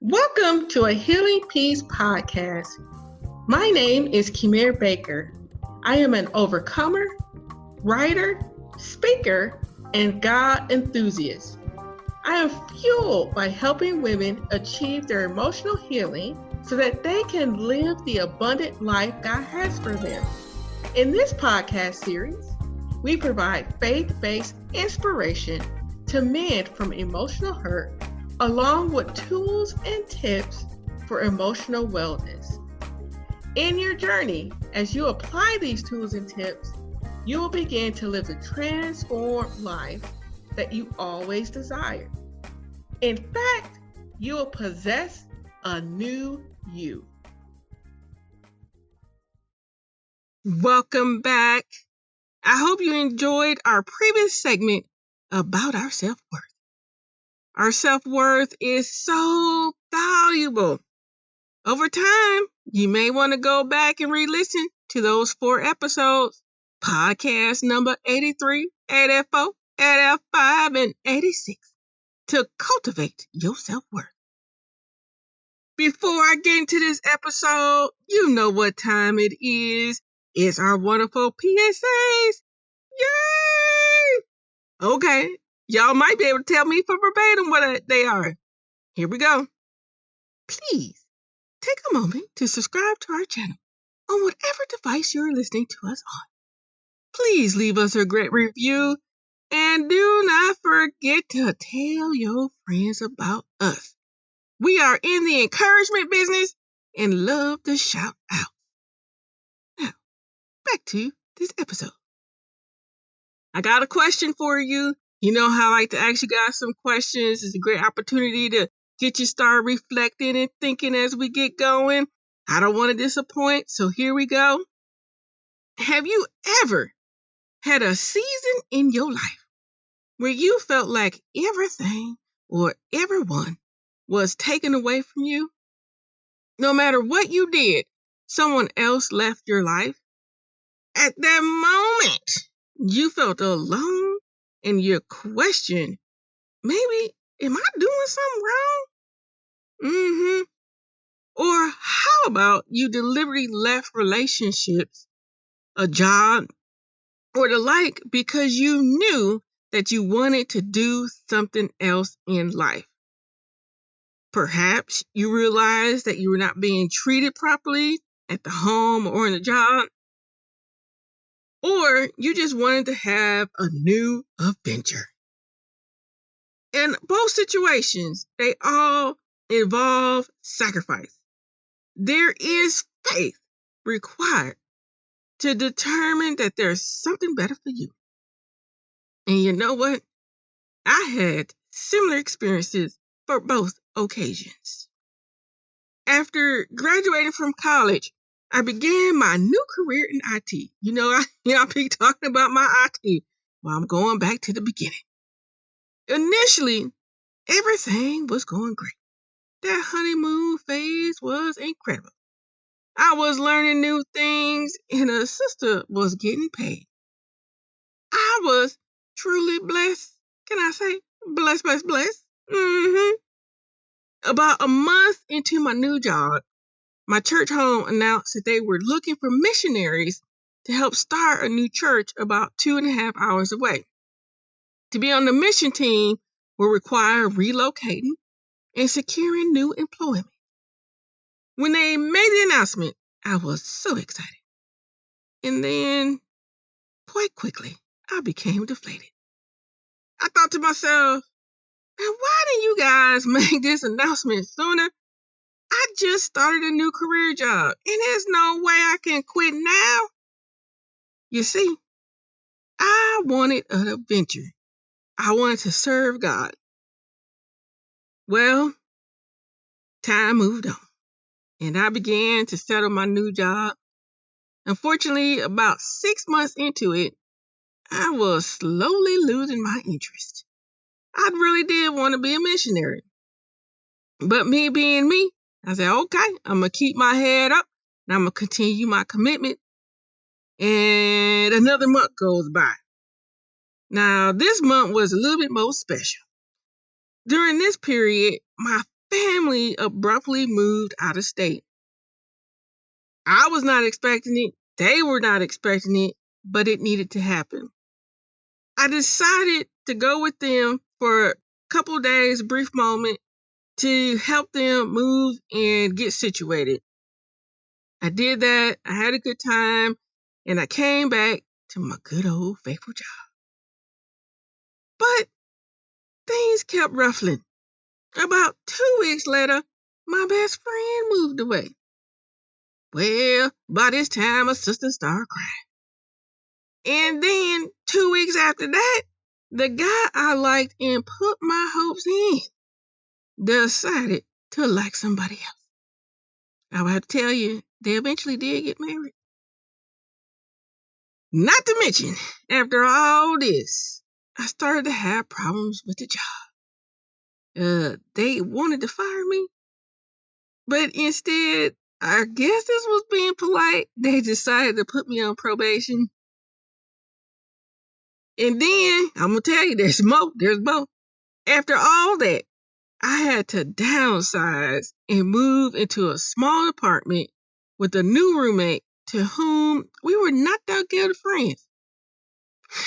Welcome to a Healing Peace podcast. My name is Kimir Baker. I am an overcomer, writer, speaker, and God enthusiast. I am fueled by helping women achieve their emotional healing so that they can live the abundant life God has for them. In this podcast series, we provide faith-based inspiration to mend from emotional hurt, along with tools and tips for emotional wellness. In your journey, as you apply these tools and tips, you will begin to live the transformed life that you always desired. In fact, you will possess a new you. Welcome back. I hope you enjoyed our previous segment about our self-worth. Our self-worth is so valuable. Over time, you may want to go back and re-listen to those 4 episodes, podcast number 83, 84, 85, and 86, to cultivate your self-worth. Before I get into this episode, you know what time it is. It's our wonderful PSAs. Yay! Okay. Y'all might be able to tell me for verbatim what they are. Here we go. Please take a moment to subscribe to our channel on whatever device you're listening to us on. Please leave us a great review and do not forget to tell your friends about us. We are in the encouragement business and love to shout out. Now, back to this episode. I got a question for you. You know how I like to ask you guys some questions. It's a great opportunity to get you started reflecting and thinking as we get going. I don't want to disappoint, so here we go. Have you ever had a season in your life where you felt like everything or everyone was taken away from you? No matter what you did, someone else left your life. At that moment, you felt alone and you questioned, maybe, am I doing something wrong? Or how about you deliberately left relationships, a job, or the like because you knew that you wanted to do something else in life? Perhaps you realized that you were not being treated properly at the home or in the job. Or you just wanted to have a new adventure. In both situations, they all involve sacrifice. There is faith required to determine that there's something better for you. And you know what? I had similar experiences for both occasions. After graduating from college, I began my new career in IT. I be talking about my IT. Well, I'm going back to the beginning. Initially, everything was going great. That honeymoon phase was incredible. I was learning new things and a sister was getting paid. I was truly blessed. Can I say blessed? About a month into my new job, my church home announced that they were looking for missionaries to help start a new church about 2.5 hours away. To be on the mission team will require relocating and securing new employment. When they made the announcement, I was so excited. And then, quite quickly, I became deflated. I thought to myself, now why didn't you guys make this announcement sooner? I just started a new career job, and there's no way I can quit now. You see, I wanted an adventure. I wanted to serve God. Well, time moved on, and I began to settle my new job. Unfortunately, about 6 months into it, I was slowly losing my interest. I really did want to be a missionary. But me being me, I said, okay, I'm going to keep my head up, and I'm going to continue my commitment. And another month goes by. Now, this month was a little bit more special. During this period, my family abruptly moved out of state. I was not expecting it. They were not expecting it, but it needed to happen. I decided to go with them for a couple days, a brief moment, to help them move and get situated. I did that. I had a good time, and I came back to my good old faithful job. But things kept ruffling. About 2 weeks later, my best friend moved away. Well, by this time, my sister started crying. And then 2 weeks after that, the guy I liked and put my hopes in decided to like somebody else. I will have to tell you, they eventually did get married. Not to mention, after all this, I started to have problems with the job. They wanted to fire me, but instead, I guess this was being polite, they decided to put me on probation. And then, I'm going to tell you, there's more. After all that, I had to downsize and move into a small apartment with a new roommate to whom we were not that good of friends.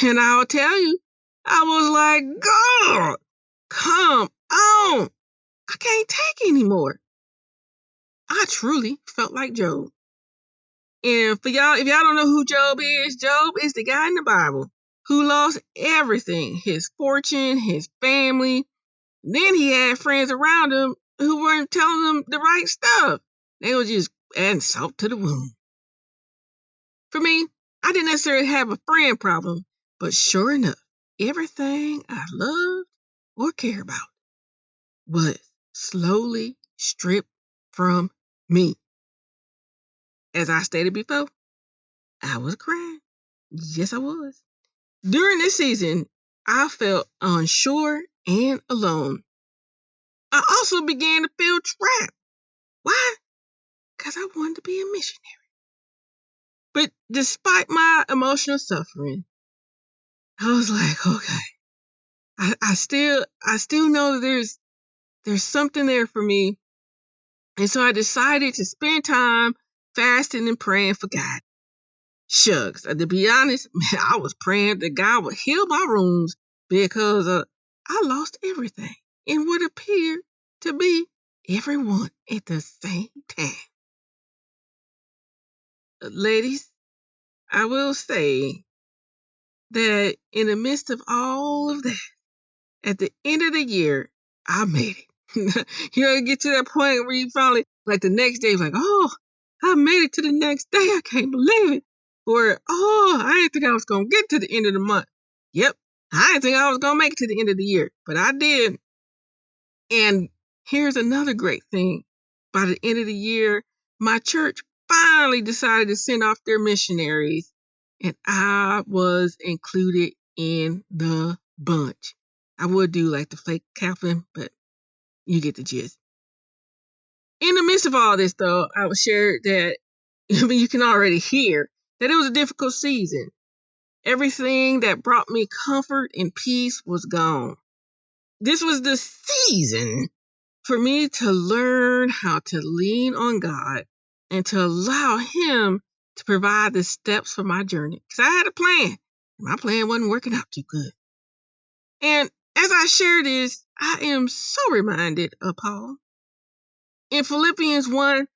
And I'll tell you, I was like, God, come on. I can't take anymore. I truly felt like Job. And for y'all, if y'all don't know who Job is the guy in the Bible who lost everything, his fortune, his family. Then he had friends around him who weren't telling him the right stuff. They were just adding salt to the wound. For me, I didn't necessarily have a friend problem, but sure enough, everything I loved or cared about was slowly stripped from me. As I stated before, I was crying. Yes, I was. During this season, I felt unsure and alone. I also began to feel trapped. Why? Because I wanted to be a missionary. But despite my emotional suffering, I was like, okay, I still know that there's something there for me. And so I decided to spend time fasting and praying for God. Shucks, to be honest, man, I was praying that God would heal my wounds because I lost everything in what appeared to be everyone at the same time. Ladies, I will say that in the midst of all of that, at the end of the year, I made it. You get to that point where you finally, like the next day, like, oh, I made it to the next day. I can't believe it. Or, oh, I didn't think I was going to get to the end of the month. Yep, I didn't think I was going to make it to the end of the year, but I did. And here's another great thing. By the end of the year, my church finally decided to send off their missionaries, and I was included in the bunch. I would do like the fake Kaplan, but you get the gist. In the midst of all this, though, I was shared that you can already hear that it was a difficult season. Everything that brought me comfort and peace was gone. This was the season for me to learn how to lean on God and to allow Him to provide the steps for my journey. Because I had a plan. My plan wasn't working out too good. And as I share this, I am so reminded of Paul. In Philippians 1,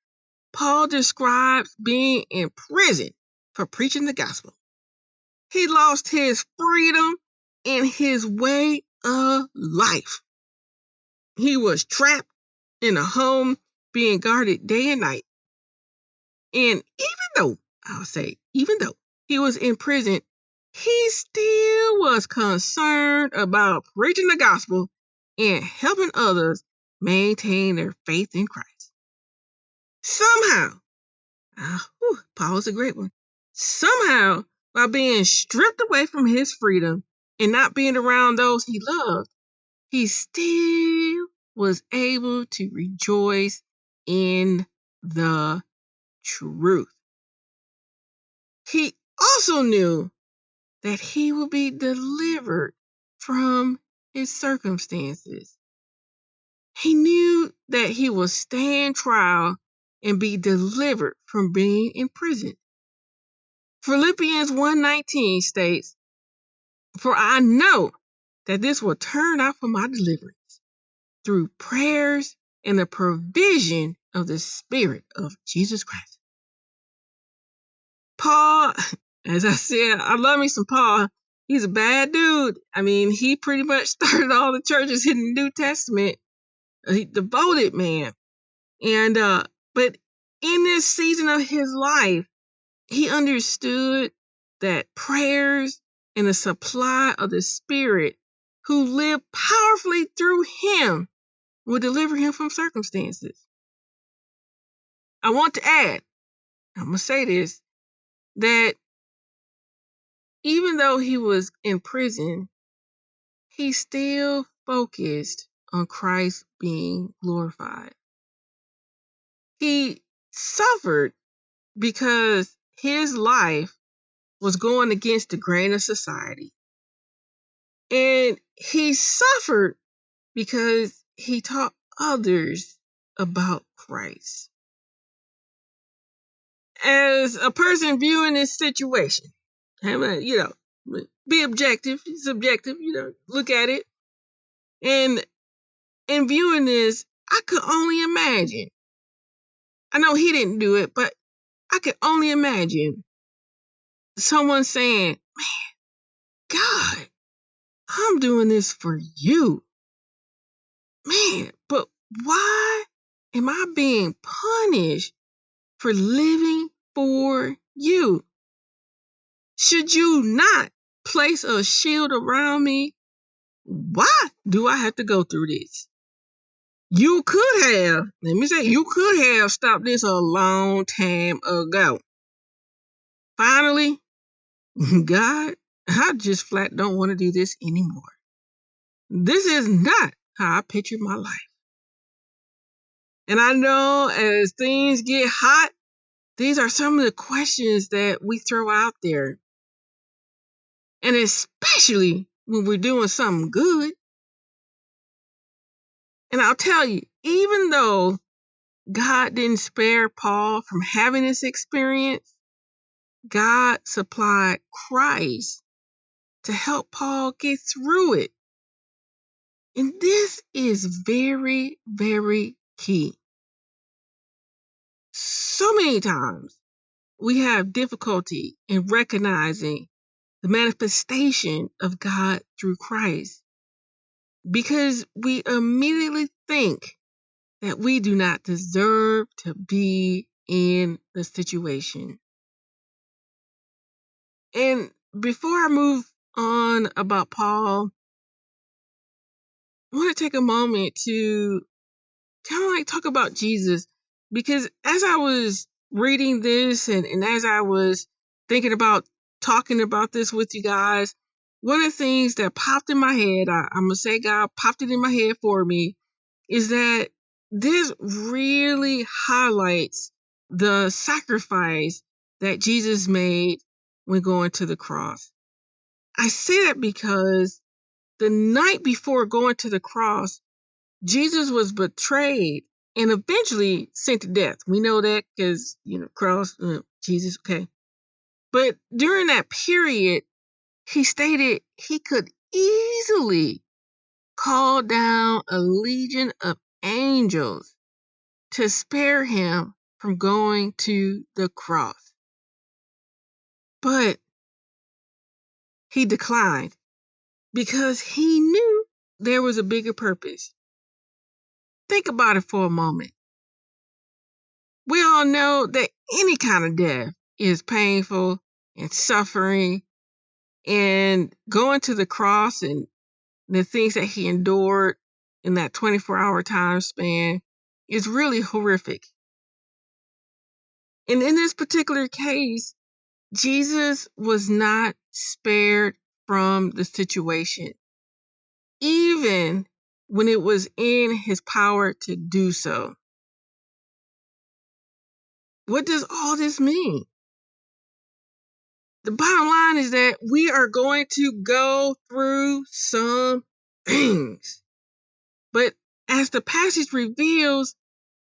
Paul describes being in prison for preaching the gospel. He lost his freedom and his way of life. He was trapped in a home being guarded day and night. And even though he was in prison, he still was concerned about preaching the gospel and helping others maintain their faith in Christ. Somehow, Paul's a great one. Somehow, by being stripped away from his freedom and not being around those he loved, he still was able to rejoice in the truth. He also knew that he would be delivered from his circumstances. He knew that he would stand trial and be delivered from being imprisoned. Philippians 1:19 states, "For I know that this will turn out for my deliverance through prayers and the provision of the Spirit of Jesus Christ." Paul, as I said, I love me some Paul. He's a bad dude. I mean, he pretty much started all the churches in the New Testament. He devoted man. And but in this season of his life, he understood that prayers and the supply of the Spirit who lived powerfully through him would deliver him from circumstances. I want to add, I'm going to say this, that even though he was in prison, he still focused on Christ being glorified. He suffered because his life was going against the grain of society. And he suffered because he taught others about Christ. As a person viewing this situation, be objective, subjective, look at it. And in viewing this, I could only imagine. I know he didn't do it, but I could only imagine someone saying, "Man, God, I'm doing this for you. Man, but why am I being punished for living for you? Should you not place a shield around me? Why do I have to go through this? You could have stopped this a long time ago. Finally, God, I just flat don't want to do this anymore. This is not how I pictured my life." And I know as things get hot, these are some of the questions that we throw out there. And especially when we're doing something good. And I'll tell you, even though God didn't spare Paul from having this experience, God supplied Christ to help Paul get through it. And this is very, very key. So many times we have difficulty in recognizing the manifestation of God through Christ because we immediately think that we do not deserve to be in the situation. And before I move on about Paul, I want to take a moment to kind of like talk about Jesus, because as I was reading this and as I was thinking about talking about this with you guys, one of the things that popped in my head, I'm going to say God popped it in my head for me, is that this really highlights the sacrifice that Jesus made when going to the cross. I say that because the night before going to the cross, Jesus was betrayed and eventually sent to death. We know that because, cross, Jesus, okay. But during that period, he stated he could easily call down a legion of angels to spare him from going to the cross. But he declined because he knew there was a bigger purpose. Think about it for a moment. We all know that any kind of death is painful and suffering, and going to the cross and the things that he endured in that 24-hour time span is really horrific. And in this particular case, Jesus was not spared from the situation, even when it was in his power to do so. What does all this mean? The bottom line is that we are going to go through some things. But as the passage reveals,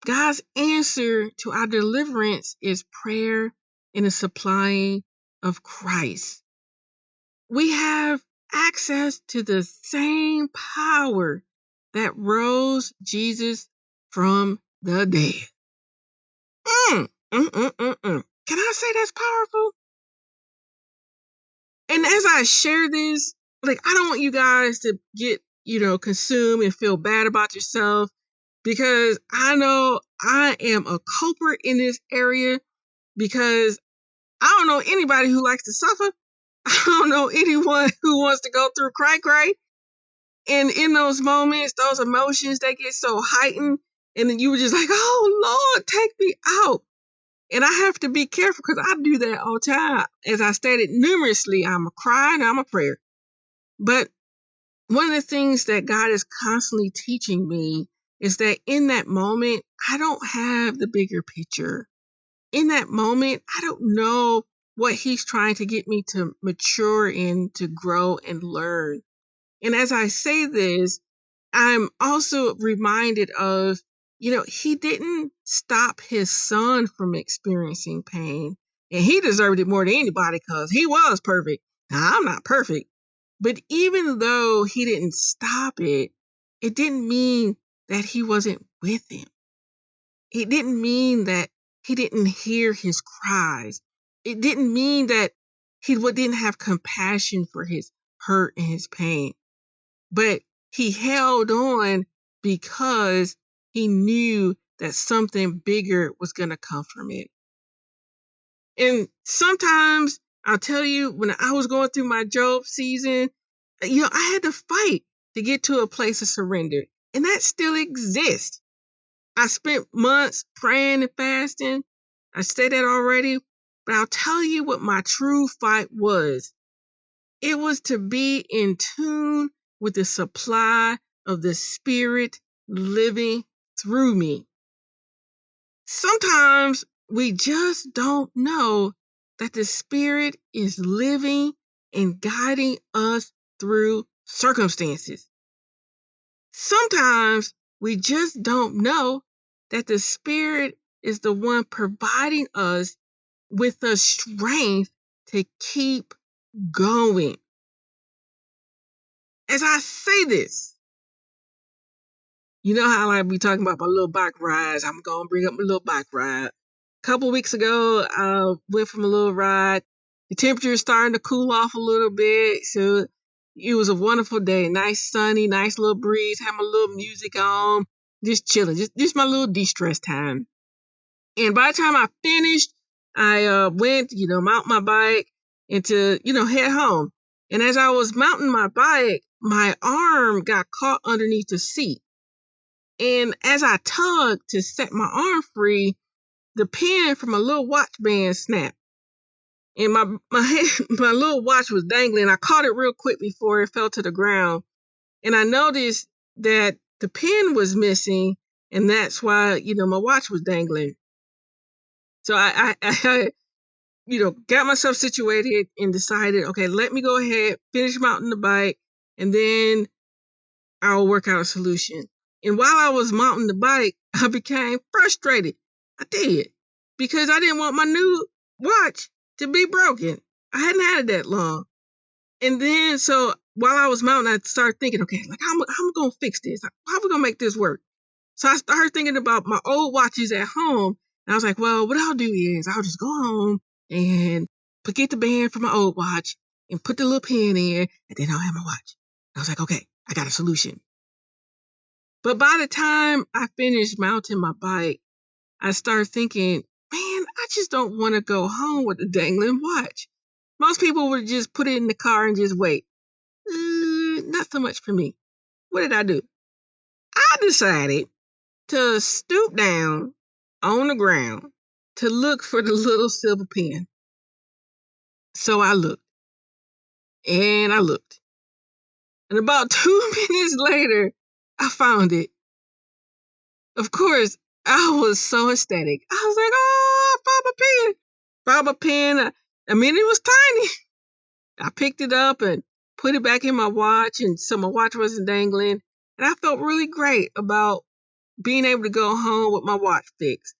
God's answer to our deliverance is prayer and the supplying of Christ. We have access to the same power that rose Jesus from the dead. Can I say that's powerful? And as I share this, like, I don't want you guys to get, consumed and feel bad about yourself, because I know I am a culprit in this area, because I don't know anybody who likes to suffer. I don't know anyone who wants to go through cray. And in those moments, those emotions, they get so heightened. And then you were just like, oh, Lord, take me out. And I have to be careful, because I do that all the time. As I stated numerously, I'm a cry and I'm a prayer. But one of the things that God is constantly teaching me is that in that moment, I don't have the bigger picture. In that moment, I don't know what He's trying to get me to mature in, to grow and learn. And as I say this, I'm also reminded of, He didn't stop His Son from experiencing pain. And He deserved it more than anybody, because He was perfect. Now, I'm not perfect. But even though He didn't stop it, it didn't mean that He wasn't with him. It didn't mean that He didn't hear his cries. It didn't mean that He didn't have compassion for his hurt and his pain. But He held on because He knew that something bigger was going to come from it. And sometimes, I'll tell you, when I was going through my Job season, I had to fight to get to a place of surrender. And that still exists. I spent months praying and fasting. I said that already. But I'll tell you what my true fight was. It was to be in tune with the supply of the Spirit living through me. Sometimes we just don't know that the Spirit is living and guiding us through circumstances. Sometimes we just don't know that the Spirit is the one providing us with the strength to keep going. As I say this, you know how I be talking about my little bike rides. I'm going to bring up my little bike ride. A couple weeks ago, I went from a little ride. The temperature is starting to cool off a little bit. So it was a wonderful day. Nice, sunny, nice little breeze. Had my little music on. Just chilling. Just my little de-stress time. And by the time I finished, I went, mount my bike and to, head home. And as I was mounting my bike, my arm got caught underneath the seat. And as I tugged to set my arm free, the pin from a little watch band snapped. And my my little watch was dangling. I caught it real quick before it fell to the ground. And I noticed that the pin was missing, and that's why, my watch was dangling. So I got myself situated and decided, okay, let me go ahead, finish mounting the bike, and then I'll work out a solution. And while I was mounting the bike, I became frustrated. I did. Because I didn't want my new watch to be broken. I hadn't had it that long. And then, so while I was mounting, I started thinking, okay, like, how am I going to fix this? How are we going to make this work? So I started thinking about my old watches at home. And I was like, well, what I'll do is I'll just go home and get the band from my old watch and put the little pin in, and then I'll have my watch. I was like, okay, I got a solution. But by the time I finished mounting my bike, I started thinking, man, I just don't want to go home with a dangling watch. Most people would just put it in the car and just wait. Not so much for me. What did I do? I decided to stoop down on the ground to look for the little silver pin. So I looked. And I looked. And about 2 minutes later, I found it. Of course, I was so ecstatic. I was like, oh, I found my pen. Found my pen. I mean, it was tiny. I picked it up and put it back in my watch. And so my watch wasn't dangling. And I felt really great about being able to go home with my watch fixed.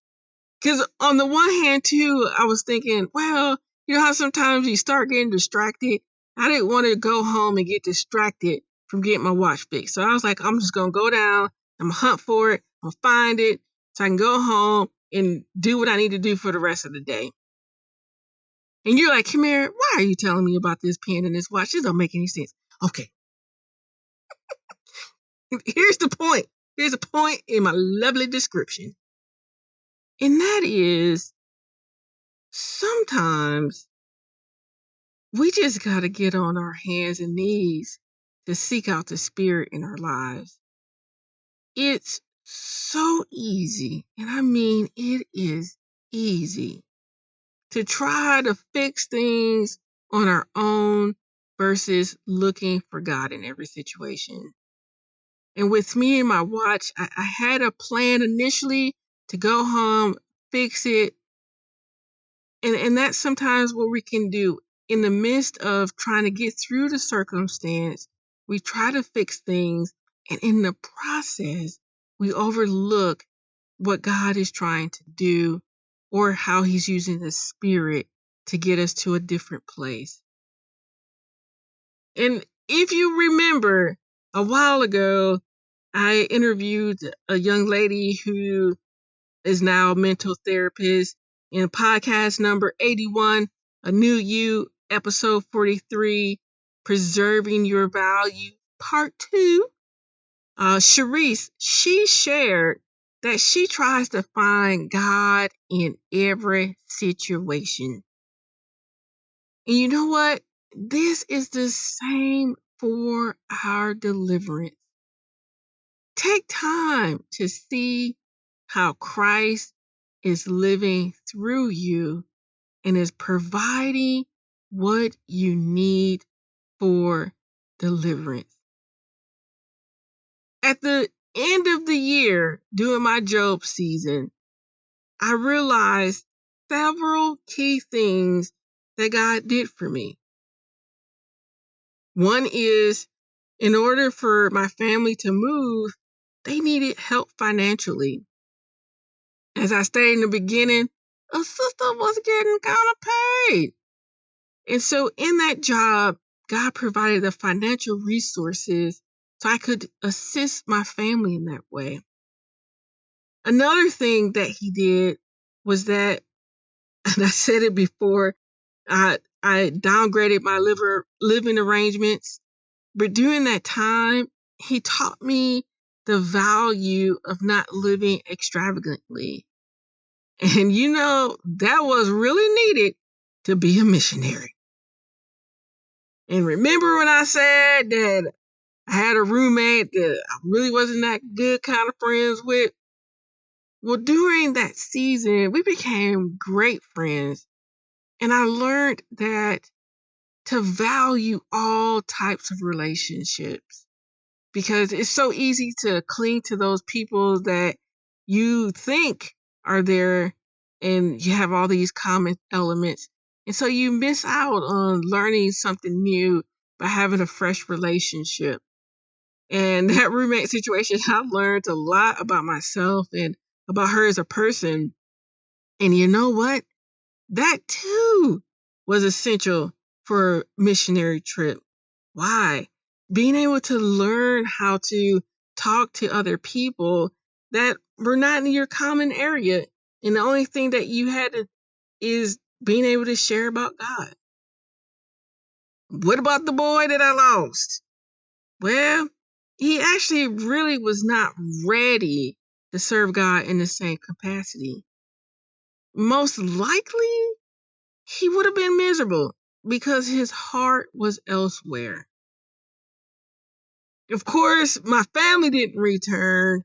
Because on the one hand, too, I was thinking, well, you know how sometimes you start getting distracted? I didn't want to go home and get distracted from getting my watch fixed. So I was like, I'm just going to go down. I'm going to hunt for it. I'm going to find it so I can go home and do what I need to do for the rest of the day. And you're like, Kamara, why are you telling me about this pen and this watch? This don't make any sense. Okay. Here's the point. Here's a point in my lovely description. And that is, sometimes we just got to get on our hands and knees to seek out the Spirit in our lives. It's so easy, and I mean it is easy, to try to fix things on our own versus looking for God in every situation. And with me and my watch, I had a plan initially to go home, fix it, and that's sometimes what we can do. In the midst of trying to get through the circumstance, we try to fix things, and in the process, we overlook what God is trying to do or how He's using the Spirit to get us to a different place. And if you remember, a while ago, I interviewed a young lady who is now a mental therapist in podcast number 81, A New You, episode 43, Preserving Your Value, part 2. Sharice, she shared that she tries to find God in every situation. And you know what? This is the same for our deliverance. Take time to see how Christ is living through you and is providing what you need for deliverance. At the end of the year, during my Job season, I realized several key things that God did for me. One is, in order for my family to move, they needed help financially. As I stated in the beginning, a sister was getting kind of paid. And so in that job, God provided the financial resources so I could assist my family in that way. Another thing that He did was that, and I said it before, I downgraded my living arrangements. But during that time, He taught me the value of not living extravagantly. And you know, that was really needed to be a missionary. And remember when I said that I had a roommate that I really wasn't that good kind of friends with? Well, during that season, we became great friends. And I learned that to value all types of relationships, because it's so easy to cling to those people that you think are there and you have all these common elements. And so you miss out on learning something new by having a fresh relationship. And that roommate situation, I've learned a lot about myself and about her as a person. And you know what? That too was essential for a missionary trip. Why? Being able to learn how to talk to other people that were not in your common area. And the only thing that you had to, is being able to share about God. What about the boy that I lost? Well, he actually really was not ready to serve God in the same capacity. Most likely, he would have been miserable because his heart was elsewhere. Of course, my family didn't return,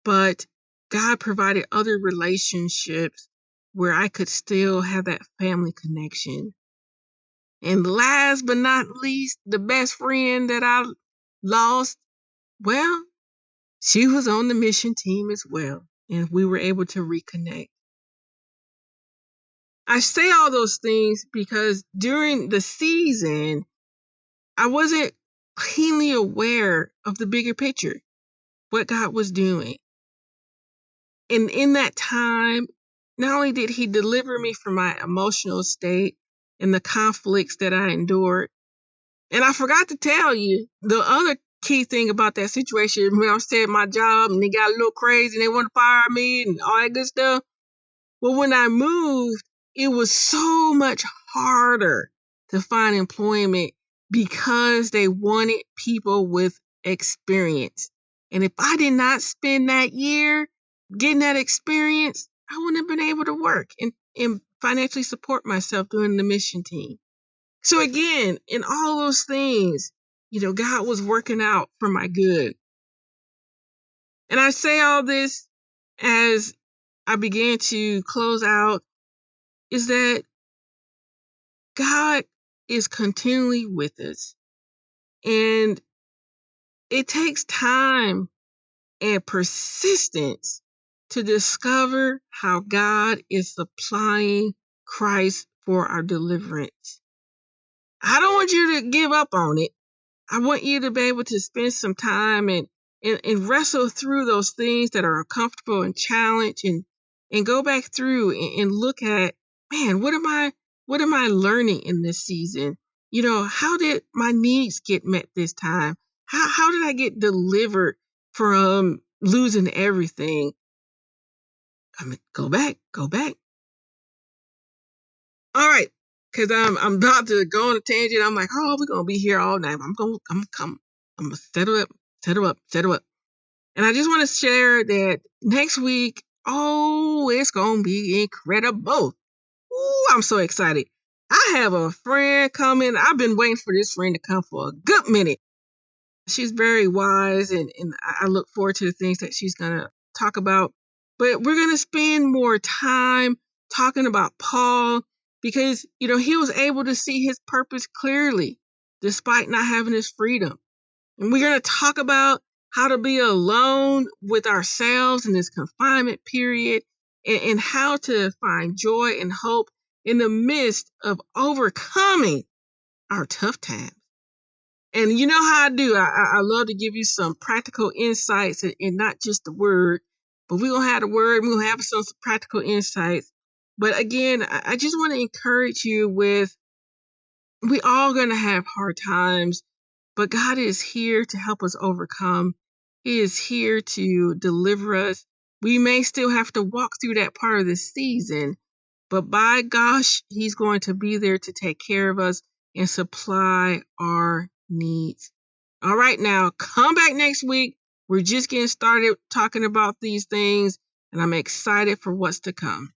but God provided other relationships where I could still have that family connection. And last but not least, the best friend that I lost, well, she was on the mission team as well, and we were able to reconnect. I say all those things because during the season, I wasn't keenly aware of the bigger picture. what God was doing. And in that time, not only did he deliver me from my emotional state and the conflicts that I endured, and I forgot to tell you the other key thing about that situation when I was at my job and they got a little crazy and they want to fire me and all that good stuff. Well, when I moved, it was so much harder to find employment because they wanted people with experience. And if I did not spend that year getting that experience, I wouldn't have been able to work and financially support myself doing the mission team. So again, in all those things, God was working out for my good. And I say all this as I began to close out, is that God is continually with us. And it takes time and persistence to discover how God is supplying Christ for our deliverance. I don't want you to give up on it. I want you to be able to spend some time and wrestle through those things that are uncomfortable and challenge and go back through and look at, man, what am I learning in this season? How did my needs get met this time? How did I get delivered from losing everything? I mean, go back. All right. Cause I'm about to go on a tangent. I'm like, oh, we're gonna be here all night. I'm gonna settle up. And I just want to share that next week, oh, it's gonna be incredible. Ooh, I'm so excited. I have a friend coming. I've been waiting for this friend to come for a good minute. She's very wise, and I look forward to the things that she's gonna talk about. But we're gonna spend more time talking about Paul because he was able to see his purpose clearly despite not having his freedom. And we're gonna talk about how to be alone with ourselves in this confinement period and how to find joy and hope in the midst of overcoming our tough times. And you know how I do. I love to give you some practical insights and not just the word, but we're going to have the word. We're going to have some practical insights. But again, I just want to encourage you with, we all going to have hard times, but God is here to help us overcome. He is here to deliver us. We may still have to walk through that part of the season, but by gosh, he's going to be there to take care of us and supply our needs. All right, now come back next week. We're just getting started talking about these things, and I'm excited for what's to come.